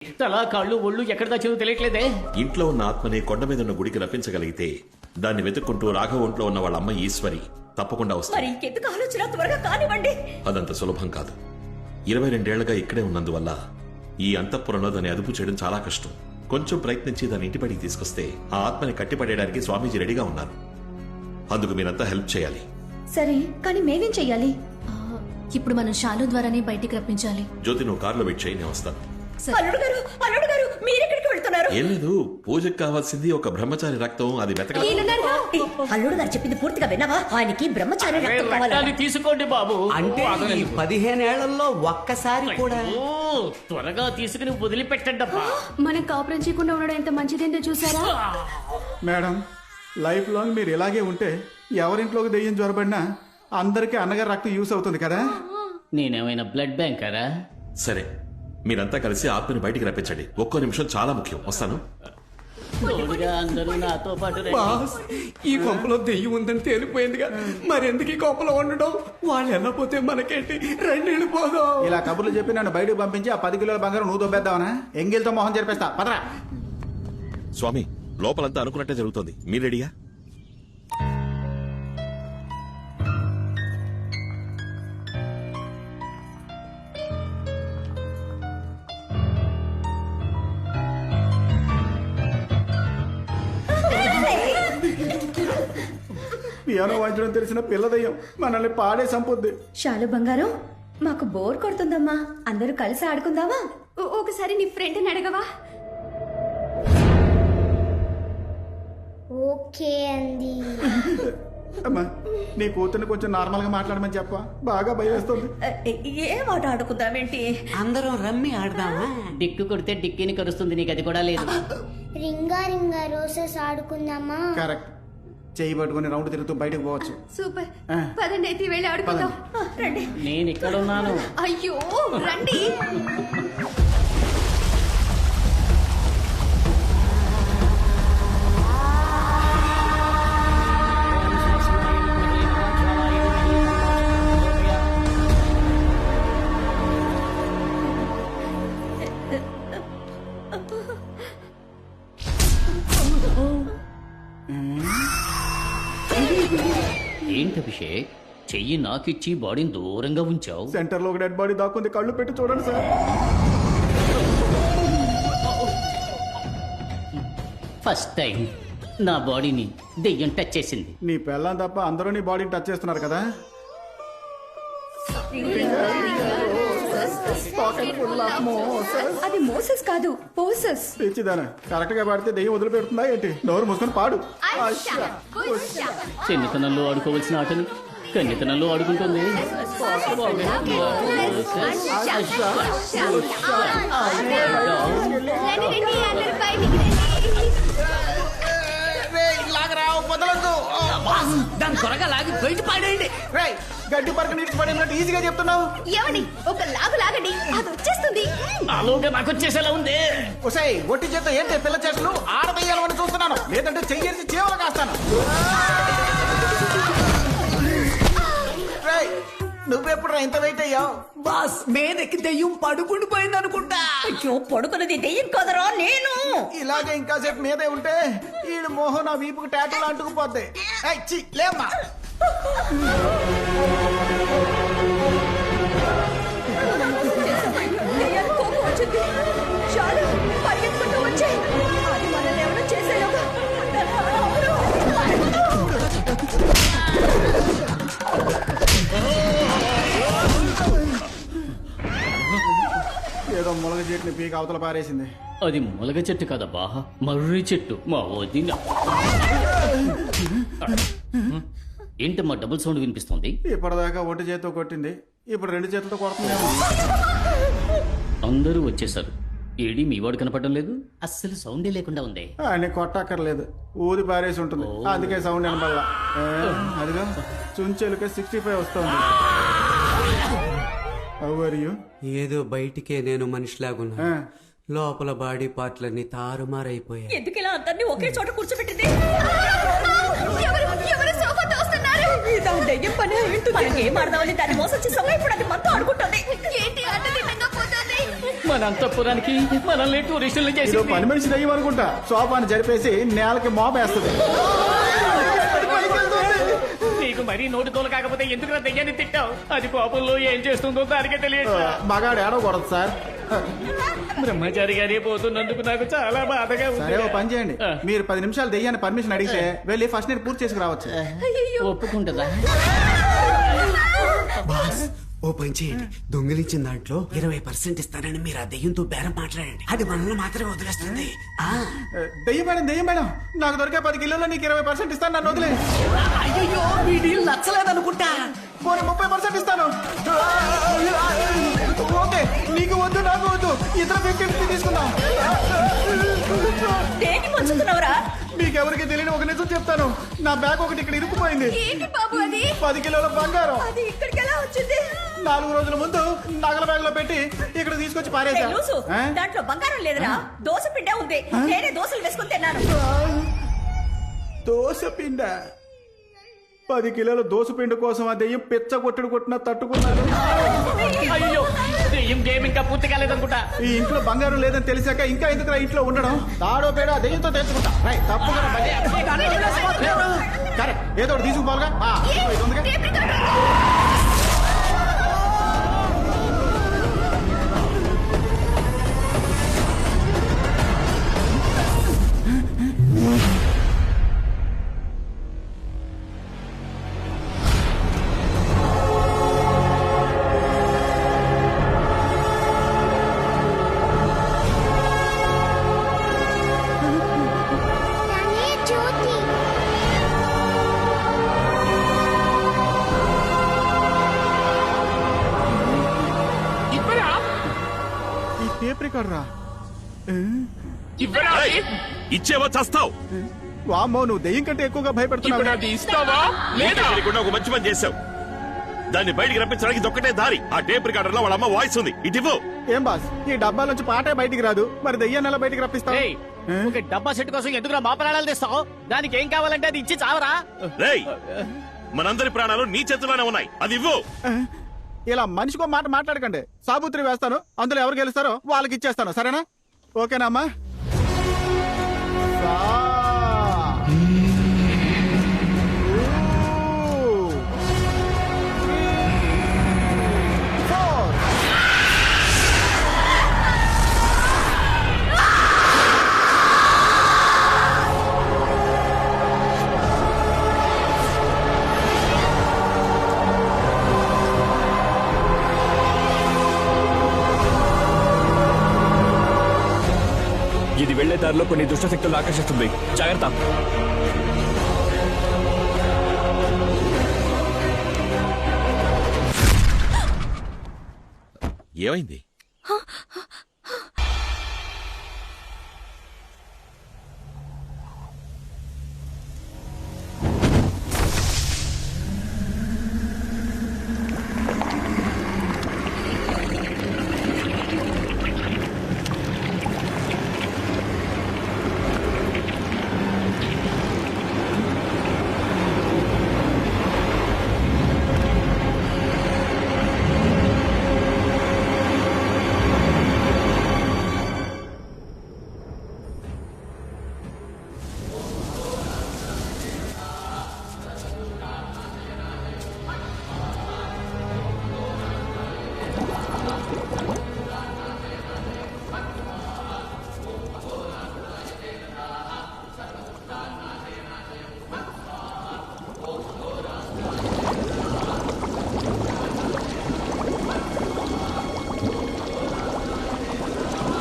తల కాళ్ళు ఒళ్ళు ఎక్కడ దాచిందో తెలియట్లేదే. ఇంట్లో ఉన్న ఆత్మని కొండ మీద ఉన్న గుడికి రప్పించగలిగితే దాన్ని వెతుక్కుంటూ రాఘవ ఒంట్లో ఉన్న వాళ్ళ అమ్మ ఈశ్వరి తప్పకుండా వస్తుంది. అదంత సులభం కాదు. 22 ఏళ్లుగా ఇక్కడే ఉన్నందువల్ల ఈ అంతఃపురంలో దాన్ని అదుపు చేయడం చాలా కష్టం. కొంచెం ప్రయత్నించి దాన్ని ఇంటిపడికి తీసుకొస్తే ఆ ఆత్మని కట్టిపడేయడానికి స్వామీజీ రెడీగా ఉన్నారు. అందుకు మీరంతా హెల్ప్ చేయాలి. సరే, కానీ మేమేం చెయ్యాలి? ఇప్పుడు మనం షాలు ద్వారానే బయటికి రప్పించాలి. జ్యోతి, నువ్వు కార్లో వెయిట్ చేయి, నేను వస్తాను. ఏం లేదు, పూజకు కావాల్సింది ఒక బ్రహ్మచారి రక్తం, అది వెతకాలి. అల్లుడు గారు చెప్పింది పూర్తిగా విన్నావా? ఆయనకి బ్రహ్మచారి రక్తం కావాలి. తీసుకోండి బాబు. అంటే ఈ 15 ఏళ్లలో ఒక్కసారి కూడా త్వరగా తీసుకుని వదిలిపెట్టండి అబ్బా. మనం కాపురం చేయకుండా ఉండడం ఎంత మంచిదేంటో చూసారా? మేడం, లైఫ్ లాంగ్ మీరు ఇలాగే ఉంటే ఎవరింట్లోకి దెయ్యం జ్వరబడినా అందరికీ అన్నగారు రక్తం యూస్ అవుతుంది కదా. నేనేమైనా బ్లడ్ బ్యాంకరా? సరే, మీరంతా కలిసి ఆత్మని బయటికి రప్పించండి. ఒక్కో నిమిషం చాలా ముఖ్యం. వస్తాను. తోడుగా అందరూ నాతో పాటు రండి. బాస్, ఈ కొంపలో దెయ్యం ఉందని తేలిపోయిందిగా, మరెందుకు ఈ కొంపలో ఉండడం? వాళ్ళు వెళ్ళపోతే మనకేంటి? రండి వెళ్ళిపోదాం. ఇలా కబుర్లు చెప్పి నన్ను బయటకు పంపించి ఆ 10 కిలోల బంగారం నువ్వు దొబ్బేద్దావనా? ఎంగిల్తో మొహం జరిపేస్తా. పదరా. స్వామి, లోపలంతా అనుకున్నట్టే జరుగుతుంది. మీరు రెడీయా? పియానో వాయించడం తెలిసిన పిల్ల దయ్యం మనల్ని పాడే సంపొద్ది. షాలు బంగారం, మాకు బోర్ కొడుతుందమ్మా. అందరూ కలిసి ఆడుకుందామా? ఒకసారి నీ ఫ్రెండ్ని అడగవా? ఓకే అండి. అమ్మా, నీ కూతుర్ని కొంచెం నార్మల్ గా మాట్లాడమని చెప్పా. బాగా భయం వేస్తుంది. ఏ మాట ఆడుకుందామేంటి? అందరం రమ్మి ఆడదామా? డిక్కు కొడితే డిక్కిని కరుస్తుంది. నీకు అది కూడా లేదు. రింగా రింగా రోజెస్ ఆడుకుందామా? కరెక్ట్. చేయి పట్టుకుని రౌండ్ తిరుగుతూ బయటకు పోవచ్చు. సూపర్. పదండి అయితే వెళ్ళి ఆడుకుందాం. రండి. నేను ఇక్కడ ఉన్నాను. అయ్యో రండి. ఏంటి అభిషేక్, చెయ్యి నాకిచ్చి బాడీని దూరంగా ఉంచావు? సెంటర్ లో ఒక డెడ్ బాడీ దాక్కుంది. కళ్ళు పెట్టి చూడండి సార్. ఫస్ట్ టైం నా బాడీని దెయ్యం టచ్ చేసింది. నీ పెళ్ళం తప్ప అందరూ నీ బాడీని టచ్ చేస్తున్నారు కదా. అది మోసెస్ కాదు, పోసెస్. తెచ్చిదానా కరెక్ట్ గా పాడితే దెయ్యం వదిలిపెడుతుందా ఏంటి? నోరు మూసుకొని పాడు. చిన్నతనంలో ఆడుకోవలసిన ఆటని కన్నితనంలో ఆడుకుంటుంది. దాని త్వరగా లాగి బయట పాడేయండి. గడ్డి పరక నీటి పడినట్టు ఈజీగా చెప్తున్నావు. ఏమండి, ఒక లాగు లాగండి, అది వచ్చేస్తుంది. నాలోగా నాకు వచ్చేసేలా ఉంది. ఒసేయ్, ఒట్టి చేత ఏంటి పిల్ల చేతులు ఆడదయ్యాలని చూస్తున్నాను. లేదంటే చెయ్యేసి చేవలు కాస్తాను. నువ్వెప్పుడు ఇంత వెయిట్ అయ్యావు? బాస్, మీదకి దెయ్యం పడుకుని పోయింది అనుకుంటా. అయ్యో, పడుకున్నది దెయ్యం కదరా నేను. ఇలాగే ఇంకాసేపు మీదే ఉంటే ఈడు మోహన్ నా వీపుకు టాటూలు అంటుకుపోద్ది. లేమ్మా. దెయ్యానికి కోపం వచ్చింది. షాలు, పరిగెత్తుకుంటూ వచ్చేయ్. అది మనల్ని ఎవరో చేసేలోగా. ఏదో ములగ చెట్టుని పీక అవతల పారేసింది. అది ములగ చెట్టు కదబ్బా, మర్రి చెట్టు. మా వదిన. ఏంటమ్మా డబుల్ సౌండ్ వినిపిస్తుంది? ఇప్పటిదాకా ఒంటి చేతితో కొట్టింది, ఇప్పుడు 2 చేతులతో కొడుతుందేమో. అందరూ వచ్చేసారు. ఏడి మీ వాడు కనపడడం లేదు. అస్సలు సౌండే లేకుండా ఉంది. ఆయన కొట్టక్కర్లేదు, ఊది పారేసి ఉంటుంది. అందుకే సౌండ్ వినబడలా. అదిగో చుంచెలుక 65 వస్తుంది. ఏదో బయటికే నేను మనిషిలాగున్నా, లోపల బాడీ పార్ట్లన్నీ తారుమారైపోయాయి. ఎందుకు ఇలా అందరినీ ఒకే చోట కూర్చోబెట్టింది? ఎవరు సోఫా తోస్తున్నారు? దాని దెయ్యం పని ఏంటి? మనకి ఏం ఆడదామని దాన్ని మోసం చేసాము. ఇప్పుడు అది మనతో ఆడుకుంటుంది. ఏంటి అడ్డ తిట్టంగా పోతుంది? మన అంతఃపురానికి మనల్ని టూరిస్టులు ఇదో చేసి పని మనిషి దెయ్యం అనుకుంటా సోఫాని జరిపేసి నేలకి మోపేస్తుంది నీకు మరీ నోటి తోలు కాకపోతే ఎందుకు నా దెయ్యాన్ని తిట్టావు? అది కోపంలో ఏం చేస్తుందో దానికే తెలియదు. మగాడు ఏడవకూడదు సార్. బ్రహ్మచారి గారే పోతున్నందుకు నాకు చాలా బాధగా సరే ఓ ఉంది. పని చేయండి, మీరు 10 నిమిషాలు దెయ్యాన్ని పర్మిషన్ అడిగితే వెళ్ళి ఫస్ట్ నేను పూర్తి చేసుకురావచ్చు. ఒప్పుకుంటుందా? బాస్ ఓ పని చేయండి, దొంగిలించిన దాంట్లో 20% ఇస్తానని మీరు ఆ దెయ్యంతో బేరం మాట్లాడండి. అది మనల్ని మాత్రమే వదిలేస్తుంది. దెయ్యం మేడం నాకు దొరికే 10 కిలోలో నీకు 20% ఇస్తాను, నన్ను వదిలే. అయ్యో మీ డీల్ నచ్చలేదనుకుంటా. పోనీ 30% ఇస్తాను. ఓకే, నీకు వద్దు నాకు వద్దు, ఇద్దరు 50-50 తీసుకుందాం. దేని ముంచుతున్నావురా? మీకెవరికి తెలియని ఒక నిజం చెప్తాను, నా బ్యాగ్ ఒకటి ఇక్కడ ఇరుక్కుపోయింది. ఏంటి బాబు అది? 10 కిలోల బంగారం అది ఇక్కడికి ఎలా వచ్చింది? 4 రోజుల ముందు నగల బ్యాగ్ లో పెట్టి ఇక్కడ తీసుకొచ్చి ఏ పారేసా. లూసు, ఆ? దాంట్లో బంగారం లేదురా, దోశ పిండే ఉంది. నేనే దోశలు వేసుకుని తిన్నాను. దోశ పిండ 10 కిలోల దోశ పిండి కోసం ఆ దెయ్యం పిచ్చ కొట్టినా తట్టుకున్నాను. అయ్యో, దెయ్యం గేమ్ ఇంకా పూర్తి కాలేదనుకుంటా. ఈ ఇంట్లో బంగారం లేదని తెలిసాక ఇంకా ఎందుకు ఇంట్లో ఉండడం? తాడో పేడో ఆ దెయ్యంతో తెచ్చుకుంటా. రైట్, తప్పుగా కరెక్ట్, ఏదో ఒకటి తీసుకుపోవాలిగా. ఇది ఉందిగా. Tape recorder. నానే జ్యోతి. ఈ టేప్ రికార్డరా? ఏయ్, ఇచ్చేవో చస్తావు. వామ్మో, నువ్వు దెయ్యం కంటే ఎక్కువగా భయపెడుతున్నావు. నీకే తెలియకుండా ఒక మంచి పని చేశావు. దాన్ని బయటికి రప్పించడానికి ఇదొక్కటే దారి. ఆ టేప్ రికార్డర్ లో వాళ్ళ అమ్మ వాయిస్ ఉంది, ఇటివ్వు. ఏం బాస్, ఈ డబ్బాల నుంచి పాటే బయటికి రాదు, మరి దెయ్యాన్ని ఎలా బయటికి రప్పిస్తావు? ఏయ్, ఒక డబ్బా సెట్ కోసం ఎందుకు మా ప్రాణాలు తెస్తావు? దానికి ఏం కావాలంటే అది ఇచ్చి చావరా. రేయ్, మనందరి ప్రాణాలు నీ చేతిలోనే ఉన్నాయి, అది ఇవ్వు. ఇలా మనిషికో మాట మాట్లాడకండి. సాబుత్రి వేస్తాను, అందులో ఎవరు గెలుస్తారో వాళ్ళకి ఇచ్చేస్తాను, సరేనా? ఓకేనా అమ్మా? సా. ఇది వెళ్లే దారిలో కొన్ని దుష్టశక్తులను ఆకర్షిస్తుంది, జాగ్రత్త. ఏమైంది?